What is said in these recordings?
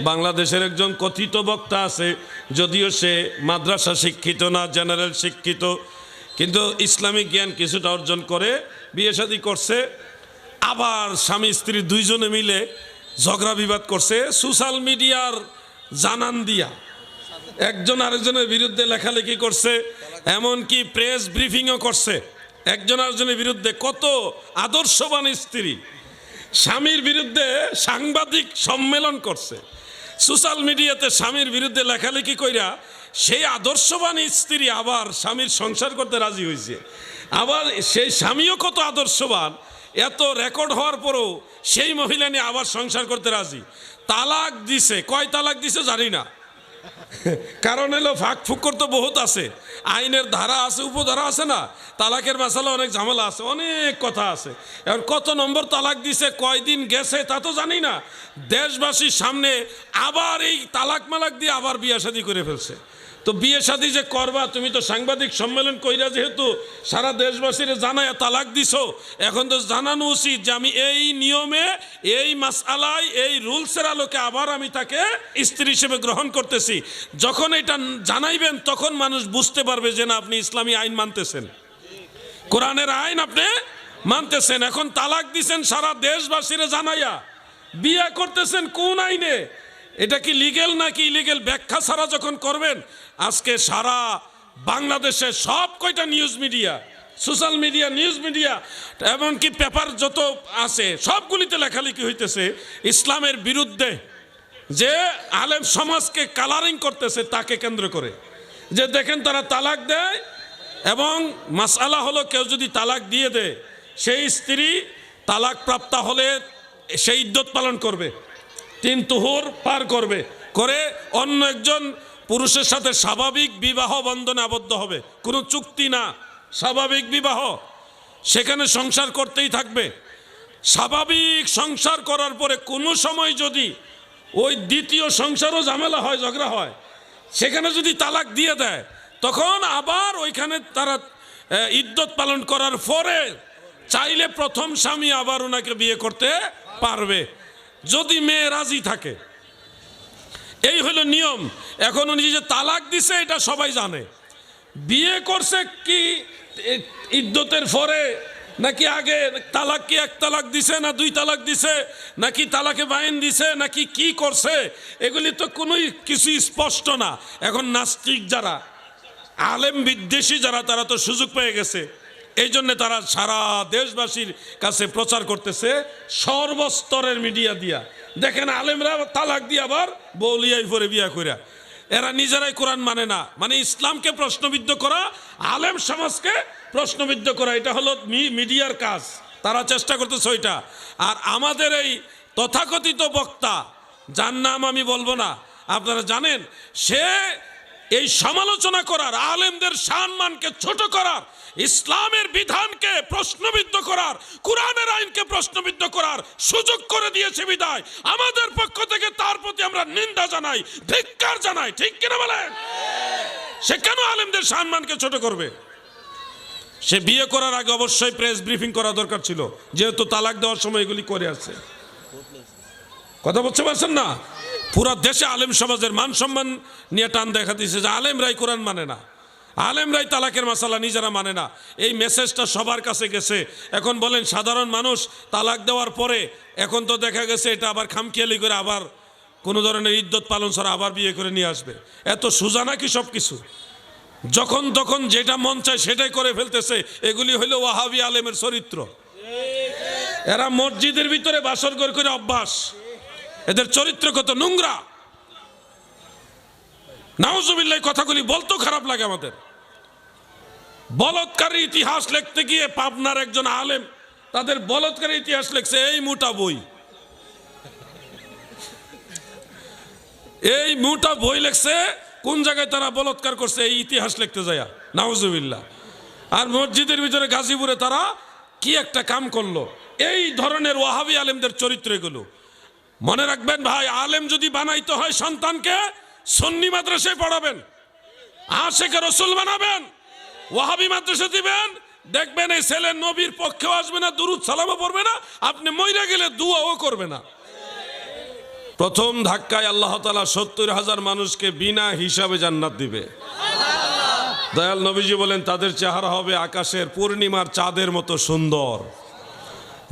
বাংলাদেশের একজন কথিত বক্তা আছে, যদিও সে মাদ্রাসা শিক্ষিত না, জেনারেল শিক্ষিত, কিন্তু ইসলামিক জ্ঞান কিছুটা অর্জন করে বিয়ে শাদী করছে। আবার স্বামী স্ত্রী দুইজনে মিলে ঝগড়া বিবাদ করছে সোশ্যাল মিডিয়ার জানান দিয়া, একজন আরেকজনের বিরুদ্ধে লেখালেখি করছে, এমনকি প্রেস ব্রিফিংও করছে একজন আরেকজনের বিরুদ্ধে। কত আদর্শবান স্ত্রী স্বামীর বিরুদ্ধে সাংবাদিক সম্মেলন করছে, সোশ্যাল মিডিয়াতে স্বামীর বিরুদ্ধে লেখালেখি কইরা সেই আদর্শবান স্ত্রী আবার স্বামীর সংসার করতে রাজি হয়েছে। আবার সেই স্বামীও কত আদর্শবান, এত রেকর্ড হওয়ার পরেও সেই মহিলা নিয়ে আবার সংসার করতে রাজি। তালাক দিছে, কয় তালাক দিছে জানি না, কারণ হলো ফাঁক ফুকর তো বহুত আছে, আইনের ধারা আছে, উপধারা আছে না, তালাকের মাসালা অনেক ঝামেলা আছে, অনেক কথা আছে। এখন কত নম্বর তালাক দিছে, কয়দিন গেছে তা তো জানি না, দেশবাসীর সামনে আবার এই তালাক মালাক দিয়ে আবার বিয়ে শাদী করে ফেলছে। তো বিয়ে শাদী যে করবা, তুমি তো সাংবাদিক সম্মেলন কইরা যেহেতু সারা দেশবাসীর জানায় তালাক দিছো, এখন তো জানানো উচিত যে আমি এই নিয়মে, এই মাসআলায়, এই রুলসের আলোকে আবার আমি তাকে স্ত্রী হিসেবে গ্রহণ করতেছি। যখন এটা জানাইবেন তখন মানুষ বুঝতে পারবে যে না, আপনি ইসলামী আইন মানতেছেন, কোরআনের আইন আপনি মানতেছেন। এখন তালাক দিছেন সারা দেশবাসীরে জানাইয়া, বিয়ে করতেছেন কোন আইনে, এটা কি লিগেল নাকি ইলিগেল ব্যাখ্যা ছাড়া যখন করবেন, আজকে সারা বাংলাদেশে সব কয়টা news media, social media, news media, এমনকি পেপার যত আছে সবগুলিতে লেখালেখি হইতেছে ইসলামের বিরুদ্ধে, যে আলেম সমাজকে কালারিং করতেছে তাকে কেন্দ্র করে। যে দেখেন তারা তালাক দেয়, এবং মাসআলা হলো কেউ যদি তালাক দিয়ে দেয়, সেই স্ত্রী তালাক প্রাপ্তা হলে সেই ইদ্যত পালন করবে, 3 তুহুর পার করবে, করে অন্য একজন পুরুষের সাথে স্বাভাবিক বিবাহ বন্ধনে আবদ্ধ হবে, কোনো চুক্তি না, স্বাভাবিক বিবাহ, সেখানে সংসার করতেই থাকবে। স্বাভাবিক সংসার করার পরে কোনো সময় যদি ওই দ্বিতীয় সংসারও ঝামেলা হয়, ঝগড়া হয়, সেখানে যদি তালাক দিয়ে দেয়, তখন আবার ওইখানে তারা ইদ্যত পালন করার পরে চাইলে প্রথম স্বামী আবার ওনাকে বিয়ে করতে পারবে, যদি মেয়ে রাজি থাকে। এই হলো নিয়ম। এখন উনি যে তালাক দিছে এটা সবাই জানে, বিয়ে করছে কি ইদ্যতের পরে নাকি আগে, তালাক কি 1 তালাক দিছে না 2 তালাক দিছে, নাকি তালাকে বাইন দিছে, নাকি কি করছে, এগুলি তো কোনো কিছু স্পষ্ট না। এখন নাস্তিক যারা, আলেম বিদ্বেষী যারা, তারা তো সুযোগ পেয়ে গেছে, এই জন্য তারা সারা দেশবাসীর কাছে প্রচার করতেছে সর্বস্তরের মিডিয়া দিয়া। দেখেন আলেমরা তালাক দিয়ে আবার বউলিয়াই পরে বিয়া কইরা, এরা নিজেরাই কোরআন মানে না, মানে ইসলামকে প্রশ্নবিদ্ধ করা, আলেম সমাজকে প্রশ্নবিদ্ধ করা, এটা হলো মিডিয়ার কাজ, তারা চেষ্টা করতেছে ওইটা। আর আমাদের এই তথাকথিত বক্তা, যার নাম আমি বলবো না, আপনারা জানেন, সে এই সমালোচনা করার, আলেমদের সম্মানকে ছোট করার, ইসলামের বিধানকে প্রশ্নবিদ্ধ করার, কোরআনের আইনকে প্রশ্নবিদ্ধ করার সুযোগ করে দিয়েছে বিদায় আমাদের পক্ষ থেকে তার প্রতি আমরা নিন্দা জানাই, ধিক্কার জানাই। ঠিক কিনা বলেন? সে কেন আলেমদের সম্মানকে ছোট করবে? সে বিয়ে করার আগে অবশ্যই প্রেস ব্রিফিং করা দরকার ছিল, যেহেতু তালাক দেওয়ার সময় এগুলি করে আসছে। কথা বলতে পারছেন না? পুরা দেশে আলেম সমাজের মান সম্মান নিয়ে টান দেখা দিয়েছে যে আলেমরাই কোরআন মানে না, আলেমরাই তালাকের মাসালা নিজেরা মানে না। এই মেসেজটা সবার কাছে গেছে। এখন বলেন সাধারণ মানুষ তালাক দেওয়ার পরে এখন তো দেখা গেছে এটা আবার খামখেয়ালি করে আবার কোনো ধরনের ইদ্যত পালন ছাড়া আবার বিয়ে করে নিয়ে আসবে। এত সোজা নাকি সব কিছু? যখন তখন যেটা মন চায় সেটাই করে ফেলতেছে। এগুলি হইল ওয়াহাবি আলেমের চরিত্র। এরা মসজিদের ভিতরে বাসর ঘর করে অভ্যাস, এদের চরিত্র কত নোংরা। নাউজুবিল্লাহ, কথাগুলি বলতেও খারাপ লাগে আমাদের। বলৎকারের ইতিহাস লিখতে গিয়ে পাবনার একজন আলেম তাদের বলৎকারের ইতিহাস লিখছে, এই মোটা বই, এই মোটা বই লিখছে। কোন জায়গায় তারা বলৎকার করছে এই ইতিহাস লিখতে যায়, নাউজুবিল্লাহ। আর মসজিদের ভিতরে গাজীপুরে তারা কি একটা কাম করলো। এই ধরনের ওয়াহাবি আলেমদের চরিত্র এগুলো। মনে রাখবেন ভাই, আলেম যদি বানাইতে হয় সন্তানকে সুন্নি মাদ্রাসায় পড়াবেন, আশেকে রসুল বানাবেন, ওয়াহাবি মাদ্রাসা দিবেন, দেখবেন এই ছেলে নবীর পক্ষেও আসবে না, দুরুদ সালামও পড়বে না, আপনি মইরা গেলে দুয়াও করবে না। প্রথম ধাক্কায় আল্লাহ তাআলা ৭০,০০০ মানুষকে বিনা হিসাবে জান্নাত দিবে। দয়াল নবীজি বলেন তাদের চেহারা হবে আকাশের পূর্ণিমার চাঁদের মতো সুন্দর।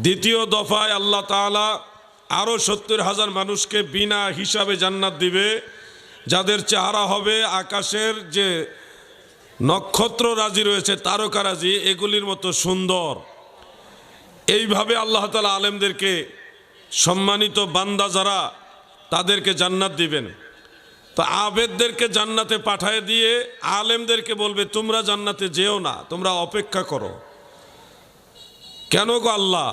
দ্বিতীয় দফায় আল্লাহ তাআলা আরও ৭০,০০০ মানুষকে বিনা হিসাবে জান্নাত দিবে, যাদের চেহারা হবে আকাশের যে নক্ষত্র রাজি রয়েছে, তারকারাজি, এগুলির মতো সুন্দর। এইভাবে আল্লাহ তাআলা আলেমদেরকে, সম্মানিত বান্দা যারা, তাদেরকে জান্নাত দিবেন। তো আবেদদেরকে জান্নাতে পাঠায় দিয়ে আলেমদেরকে বলবে তোমরা জান্নাতে যেও না, তোমরা অপেক্ষা করো। কেন গো আল্লাহ,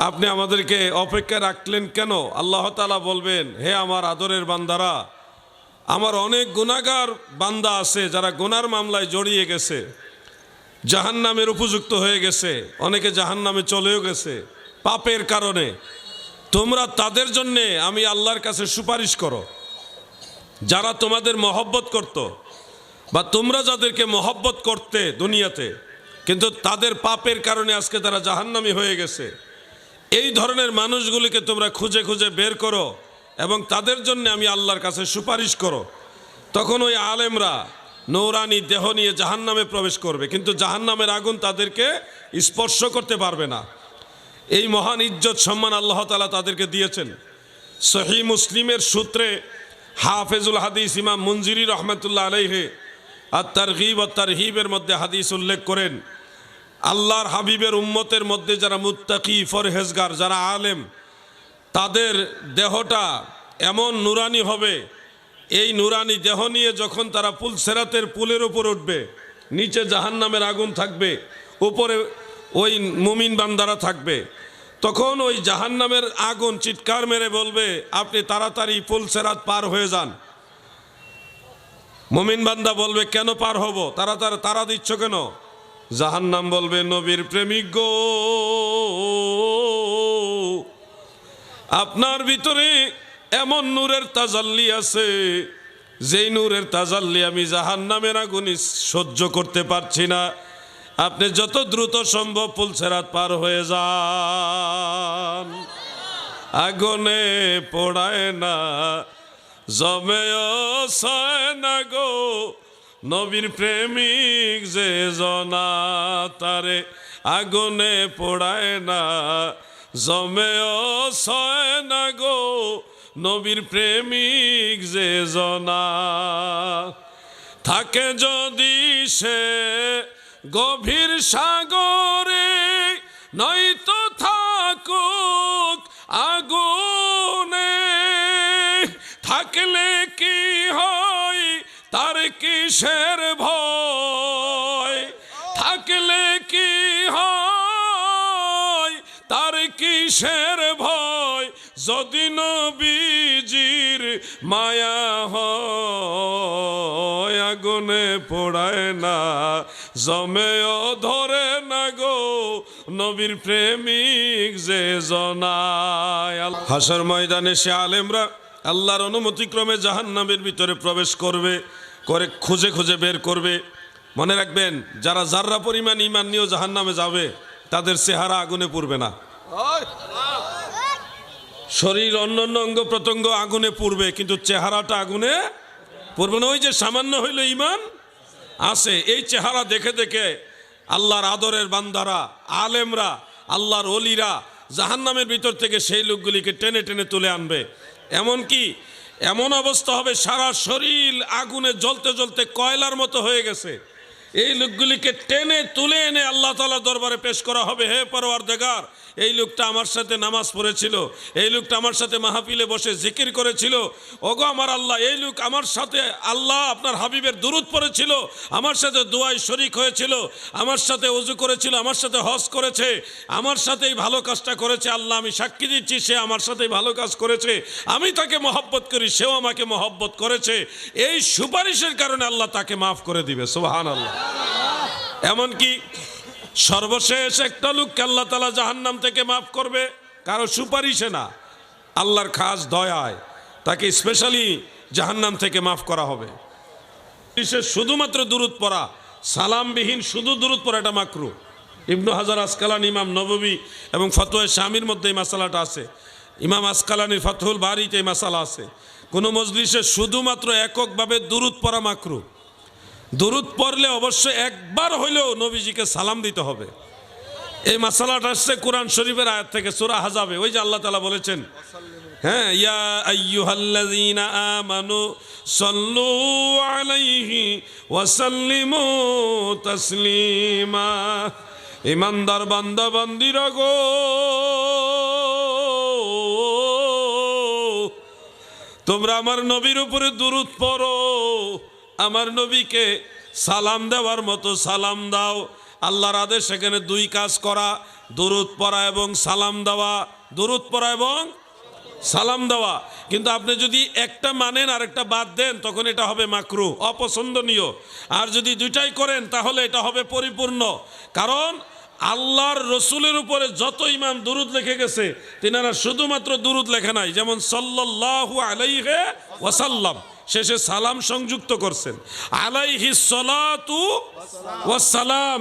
আপনি আমাদেরকে অপেক্ষায় রাখলেন কেন? আল্লাহ তাআলা বলবেন, হে আমার আদরের বান্দারা, আমার অনেক গুনাহগার বান্দা আছে যারা গুনার মামলায় জড়িয়ে গেছে, জাহান্নামের উপযুক্ত হয়ে গেছে, অনেকে জাহান্নামে চলেও গেছে পাপের কারণে। তোমরা তাদের জন্যে আমি আল্লাহর কাছে সুপারিশ করো। যারা তোমাদের মহব্বত করত, বা তোমরা যাদেরকে মহব্বত করতে দুনিয়াতে, কিন্তু তাদের পাপের কারণে আজকে তারা জাহান্নামী হয়ে গেছে, এই ধরনের মানুষগুলিকে তোমরা খুঁজে খুঁজে বের করো এবং তাদের জন্য আমি আল্লাহর কাছে সুপারিশ করো। তখন ওই আলেমরা নৌরানি দেহ নিয়ে জাহান্নামে প্রবেশ করবে, কিন্তু জাহান্নামের আগুন তাদেরকে স্পর্শ করতে পারবে না। এই মহান ইজ্জত সম্মান আল্লাহ তাআলা তাদেরকে দিয়েছেন। সহিহ মুসলিমের সূত্রে হাফেজুল হাদিস ইমাম মুনজিরি রহমতুল্লাহ আলাইহি আত-তারগীব ওয়াত তারহিবের মধ্যে হাদিস উল্লেখ করেন, আল্লাহর হাবিবের উম্মতের মধ্যে যারা মুত্তাকি, ফরহেজগার, যারা আলেম, তাদের দেহটা এমন নুরানি হবে, এই নুরানি দেহ নিয়ে যখন তারা পুল সেরাতের পুলের উপর উঠবে, নিচে জাহান্নামের আগুন থাকবে, উপরে ওই মুমিন বান্দারা থাকবে, তখন ওই জাহান্নামের আগুন চিৎকার মেরে বলবে আপনি তাড়াতাড়ি পুল সেরাত পার হয়ে যান। মুমিন বান্দা বলবে কেন পার হব, তারা দিচ্ছ কেন? জাহান্নাম বলবে নবীর প্রেমিক গো, আপনার ভিতরে এমন নূরের তাজাল্লি আছে, যেই নূরের তাজাল্লি আমি জাহান্নামের আগুন সহ্য করতে পারছি না, আপনি যত দ্রুত সম্ভব পুলসেরাত পার হয়ে যান। আগুনে পোড়ায় না জমেও সয় না গো, নবীর প্রেমিক যে জনা, তারে আগুনে পোড়ায় না জমেও সয় না গো, নবীর প্রেমিক যে জনা। থাকে যদি সে গভীর সাগরে, নয়তো থাকুক আগুনে, থাকলে কি হয় তার কিসের ভয়, থাকলে কি হয় তার কিসের ভয়, যদি নবীজির মায়া হয়, আগুনে পোড়ায় না জমেও ধরে না গো, নবীর প্রেমিক যে জনায়। হাসর ময়দানে সে আলেমরা আল্লাহর অনুমতিক্রমে জাহান্নামের ভিতরে প্রবেশ করবে, করে খুঁজে খুঁজে বের করবে। মনে রাখবেন, যারা যাররা পরিমাণ ঈমান নিয়েও জাহান্নামে যাবে, তাদের চেহারা আগুনে পুড়বে না। শরীর অন্যান্য অঙ্গ প্রত্যঙ্গ আগুনে পুড়বে, কিন্তু চেহারাটা আগুনে পুড়বে না। ওই যে সামান্য হইল ঈমান আছে, এই চেহারা দেখে দেখে আল্লাহর আদরের বান্দারা, আলেমরা, আল্লাহর ওলিরা জাহান্নামের ভিতর থেকে সেই লোকগুলিকে টেনে টেনে তুলে আনবে। এমনকি এমন অবস্থা হবে সারা শরীর আগুনে জ্বলতে জ্বলতে কয়লার মতো হয়ে গেছে, এই লোকগুলিকে টেনে তুলে এনে আল্লাহ তাআলার দরবারে পেশ করা হবে। হে পরওয়ারদিগার, এই লোকটা আমার সাথে নামাজ পড়েছিল, এই লোকটা আমার সাথে মাহফিলে বসে জিকির করেছিল, ওগো আমার আল্লাহ, এই লোক আমার সাথে আল্লাহ আপনার হাবিবের দুরূদ পড়েছিল, আমার সাথে দোয়ায় শরীক হয়েছিল, আমার সাথে ওযু করেছিল, আমার সাথে হজ করেছে, আমার সাথেই ভালো কাজটা করেছে। আল্লাহ আমি সাক্ষী দিচ্ছি সে আমার সাথেই ভালো কাজ করেছে, আমি তাকে মহব্বত করি, সেও আমাকে মহব্বত করেছে। এই সুপারিশের কারণে আল্লাহ তাকে মাফ করে দিবে। সুবহানাল্লাহ। এমনকি সর্বশেষ একটা লোককে আল্লাহ তাআলা জাহান্নাম থেকে মাফ করবে, কারো সুপারিশে না, আল্লাহর খাস দয়ায় তাকে স্পেশালি জাহান্নাম থেকে মাফ করা হবে। শুধুমাত্র দুরূদ পড়া, সালামবিহীন শুধু দুরূদ পড়া, এটা মাকরুহ। ইবনু হাজার আসকালানী, ইমাম নববী এবং ফতোয়া শামীর মধ্যে এই মাসালাটা আছে। ইমাম আসকালানির ফাতহুল বারীতে এই মাসালা আছে, কোনো মজলিসে শুধুমাত্র এককভাবে দুরূদ পড়া মাকরু। দুরূদ পড়লে অবশ্যই একবার হইলেও নবীজিকে সালাম দিতে হবে। এই মাসালাটা আসছে কোরআন শরীফের আয়াত থেকে, সূরা আহজাবে। ওই যে আল্লাহ তাআলা বলেছেন, হ্যাঁ, ইয়া আইয়ুহাল্লাযীনা আমানু সাল্লু আলাইহি ওয়া সাল্লিমু তাসলিমা। ইমানদার বান্দা বান্দিরা গো, তোমরা আমার নবীর উপরে দুরূদ পড়ো, আমার নবীকে সালাম দেওয়ার মতো সালাম দাও। আল্লাহর আদেশ সেখানে দুই কাজ করা, দুরূদ পড়া এবং সালাম দেওয়া। দুরূদ পড়া এবং সালাম দেওয়া। কিন্তু আপনি যদি একটা মানেন আর একটা বাদ দেন, তখন এটা হবে মাকরু, অপছন্দনীয়। আর যদি দুইটাই করেন তাহলে এটা হবে পরিপূর্ণ। কারণ আল্লাহর রসুলের উপরে যত ইমাম দুরূদ লিখে গেছে, তিনারা শুধুমাত্র দুরূদ লেখে নাই, যেমন সাল্লাল্লাহু আলাইহি ওয়াসাল্লাম, শেষে সালাম সংযুক্ত করছেন, আলাইহিস সালাতু ওয়াস সালাম।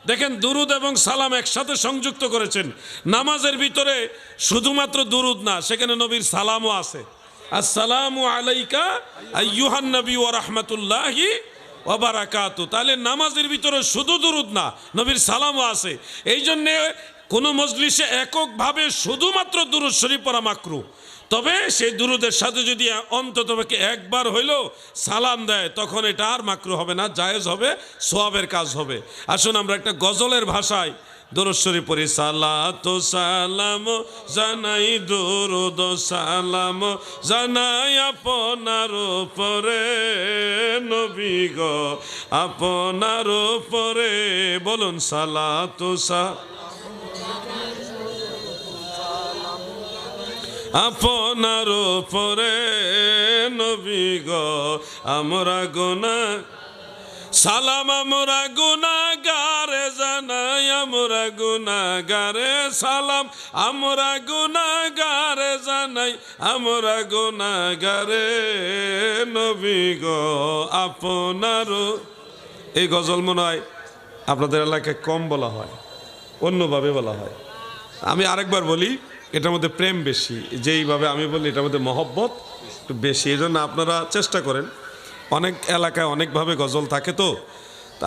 দেখেন, দুরূদ এবং সালাম একসাথে সংযুক্ত করেছেন। নামাজের ভিতরে শুধুমাত্র দুরূদ না, সেখানে নবীর সালামও আছে। আসসালামু আলাইকা আইয়ুহান নবী ওয়া রাহমাতুল্লাহি ওয়া বারাকাতু। তাহলে নামাজের ভিতরে শুধু দুরূদ না, নবীর সালামও আছে। এই জন্যে কোনো মজলিসে এককভাবে শুধুমাত্র দুরূদ শরীফ পড়া মাকরু। তবে সেই দুরূদের সাথে যদি অন্ততপক্ষে একবার হইলেও সালাম দেয়, তখন এটা আর মাকরু হবে না, জায়েজ হবে, সওয়াবের কাজ হবে। আসুন আমরা একটা গজলের ভাষায় দুরূদ শরীফ পড়ি। সালাতু সালাম জানাই, দুরূদ সালাম জানাই আপনার উপরে নবী গো, আপনার উপরে। বলুন সালাতু আপনার উপরে নবী গো, আমরা গুনাহ সালাম আমরা গুনাহগারে জানাই, আমরা গুনাহগারে সালাম, আমরা গুনাহগারে জানাই, আমরা গুনাহগারে নবী গো, আপনার। এই গজল মনে হয় আপনাদের এলাকায় কম বলা হয়, অন্যভাবে বলা হয়। আমি আরেকবার বলি, এটার মধ্যে প্রেম বেশি, যেইভাবে আমি বলি এটার মধ্যে মহব্বত একটু বেশি। এই জন্য আপনারা চেষ্টা করেন, অনেক এলাকায় অনেকভাবে গজল থাকে, তো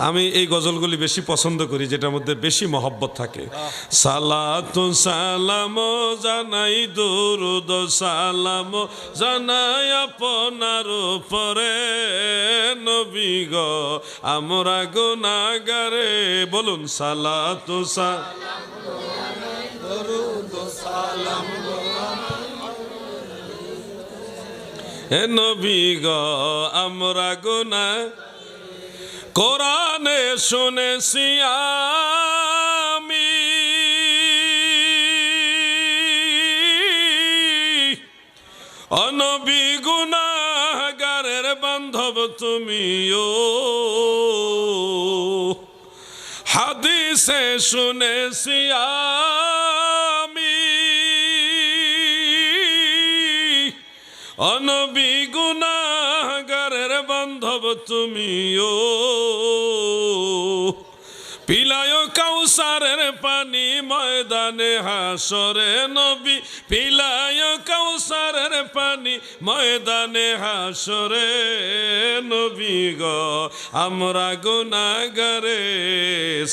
আমি এই গজলগুলি বেশি পছন্দ করি যেটার মধ্যে বেশি মহব্বত থাকে। সালাতু সালাম জানাই, দুরূদ সালাম জানাই আপনার উপরে নবী গো, আমরা গুনাহগারে। বলুন সালাতু সালাম দুরূদ সালাম হে নবী গো, আমরা গুনাহ কোরআনে শুনেছি আমি, ও নবী গুনাহগারের বান্ধব তুমিও, হাদিসে শুনেছি আমি, ও নবী গুনাহগারের বান্ধব তুমিও, পিলায় কাউসারের পানি ময়দানে হাসরে নবী, পিলায় কাউসারের পানি ময়দানে হাসরে নবী গো, আমরা গুনাহগারে।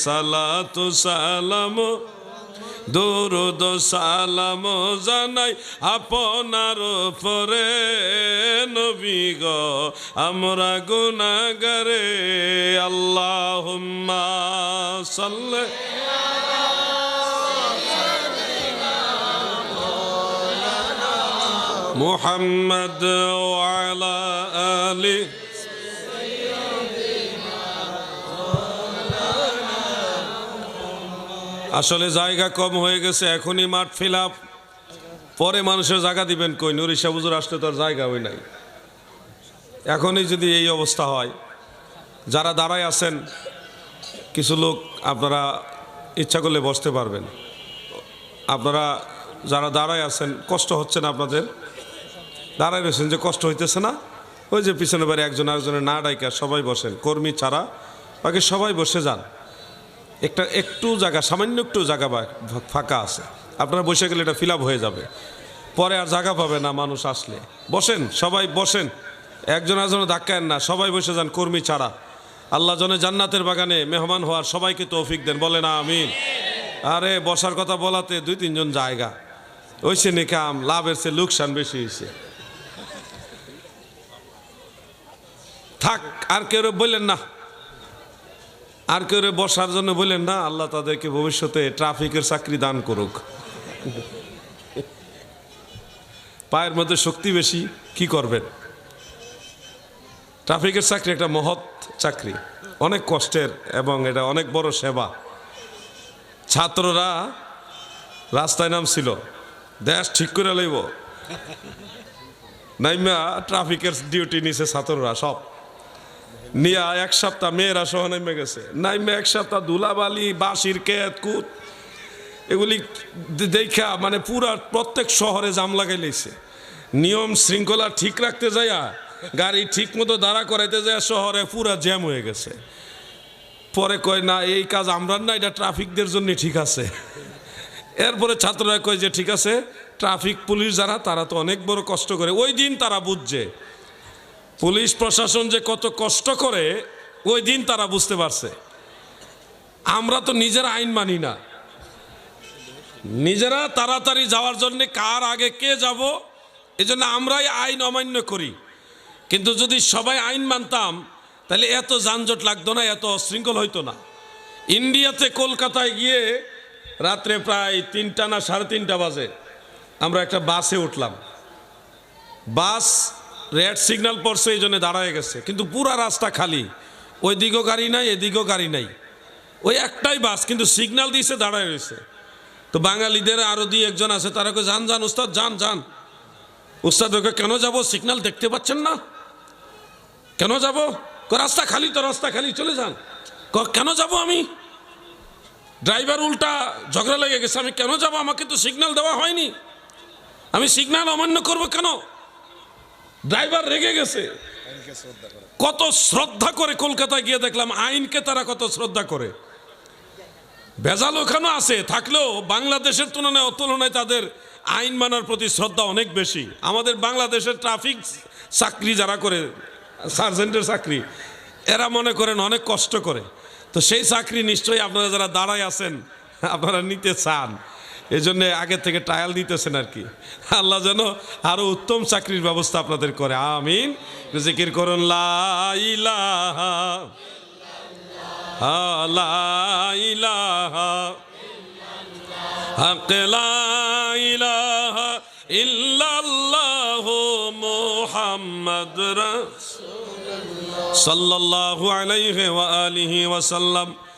সালাতু সালাম দুরূদ সালাম জানাই আপনার উপরে নবী গো, আমরা গুনাহগারে। আল্লাহুম্মা সাল্লি মুহাম্মদ ওয়া আলা আলি। আসলে জায়গা কম হয়ে গেছে, এখনই মাঠ ফিল আপ, পরে মানুষের জায়গা দিবেন কই? নুরি শাহ হুজুর আসলে তো আর জায়গা হয় নাই। এখনই যদি এই অবস্থা হয়, যারা দাঁড়ায় আছেন কিছু লোক, আপনারা ইচ্ছা করলে বসতে পারবেন। আপনারা যারা দাঁড়ায় আছেন, কষ্ট হচ্ছে না আপনাদের? দাঁড়ায় রয়েছেন যে কষ্ট হইতেছে না? ওই যে পিছনে বাড়ি একজন আরেকজনের না ডাইকা সবাই বসেন, কর্মী ছাড়া বাকি সবাই বসে যান। একটু জায়গা, সামান্য একটু জায়গা ফাঁকা আছে, আপনারা বসে গেলে এটা ফিল আপ হয়ে যাবে। পরে আর জায়গা পাবে না মানুষ আসলে। বসেন, সবাই বসেন, একজন একজন ধাক্কায়েন না, সবাই বসে যান কর্মী ছাড়া। আল্লাহ জনে জান্নাতের বাগানে মেহমান হওয়ার সবাইকে তৌফিক দেন, বলেন আমিন। আরে বসার কথা বলাতে 2-3 জন জায়গা ওইসে নিকাম, লাভের চেয়ে লোকসান বেশি হয়েছে। থাক, আর কেউ বললেন না, আর কেউ বসার জন্য বললেন না। আল্লাহ তাদেরকে ভবিষ্যতে ট্রাফিকের চাকরি দান করুক। পায়ের মধ্যে শক্তি বেশি, কি করবেন? ট্রাফিকের চাকরি একটা মহৎ চাকরি, অনেক কষ্টের, এবং এটা অনেক বড় সেবা। ছাত্ররা রাস্তায় নামছিল, দেশ ঠিক করে লইব, নাইমা ট্রাফিকের ডিউটি নিছে ছাত্ররা সব নিয়া। 1 সপ্তাহ মেয়েরা সহ নেমে গেছে, নাইমে 1 সপ্তাহ ধুলাবালি, বাঁশির কেত কুত এগুলি দেখা মানে পুরা প্রত্যেক শহরে জাম লাগাই লেছে। নিয়ম শৃঙ্খলা ঠিক রাখতে যাইয়া, গাড়ি ঠিক মতো দাঁড়া করাইতে যায়, শহরে পুরা জ্যাম হয়ে গেছে। পরে কয় না, এই কাজ আমরা না, এটা ট্রাফিকদের জন্য ঠিক আছে। এরপরে ছাত্ররা কয় যে ঠিক আছে, ট্রাফিক পুলিশ যারা, তারা তো অনেক বড় কষ্ট করে। ওই দিন তারা বুঝছে পুলিশ প্রশাসন যে কত কষ্ট করে, ওই দিন তারা বুঝতে পারছে। আমরা তো নিজেরা আইন মানি না, নিজেরা তাড়াতাড়ি যাওয়ার জন্য কার আগে কে যাব, এই জন্য আমরাই আইন অমান্য করি। কিন্তু যদি সবাই আইন মানতাম তাহলে এত যানজট লাগতো না, এত অশৃঙ্খল হইতো না। ইন্ডিয়াতে কলকাতায় গিয়ে রাত্রে প্রায় 3টা না 3:30 বাজে আমরা একটা বাসে উঠলাম। বাস রেড সিগন্যাল পড়ছে, এই জন্য দাঁড়ায় গেছে, কিন্তু পুরা রাস্তা খালি, ওই দিকেও গাড়ি নাই, এদিকেও গাড়ি নাই, ওই একটাই বাস, কিন্তু সিগন্যাল দিয়েছে, দাঁড়ায় রয়েছে। তো বাঙালিদের আরো 2-1 জন আছে, তারা কই যান যান উস্তাদ, যান যান। উস্তাদ ওকে কেন যাব, সিগন্যাল দেখতে পাচ্ছেন না? কেন যাব? রাস্তা খালি তো, রাস্তা খালি, চলে যান। কেন যাব আমি? ড্রাইভার উল্টা ঝগড়া লেগে গেছে, আমি কেন যাব, আমাকে তো সিগন্যাল দেওয়া হয়নি, আমি সিগন্যাল অমান্য করব কেন? ড্রাইভার রেগে গেছে। কত শ্রদ্ধা করে কলকাতায় গিয়ে দেখলাম আইনকে তারা কত শ্রদ্ধা করে। ভেজাল ওখানে আছে, থাকলেও বাংলাদেশের তুলনায় তাদের আইন মানার প্রতি শ্রদ্ধা অনেক বেশি। আমাদের বাংলাদেশের ট্রাফিক চাকরি যারা করে, সার্জেন্টের চাকরি, এরা মনে করেন অনেক কষ্ট করে। তো সেই চাকরি নিশ্চয়ই আপনারা যারা দাঁড়ায় আছেন, আপনারা নিতে চান, এই জন্যে আগে থেকে ট্রায়াল দিতেছেন আর কি। আল্লাহ যেন আরো উত্তম চাকরির ব্যবস্থা আপনাদের করে, আমিন। জিকির করুন লা ইলাহা লা ইলাহা হক লা ইলাহা ইল্লাল্লাহু মুহাম্মাদ রাসূলুল্লাহ সাল্লাল্লাহু আলাইহি ওয়া আলিহি ওয়া সাল্লাম।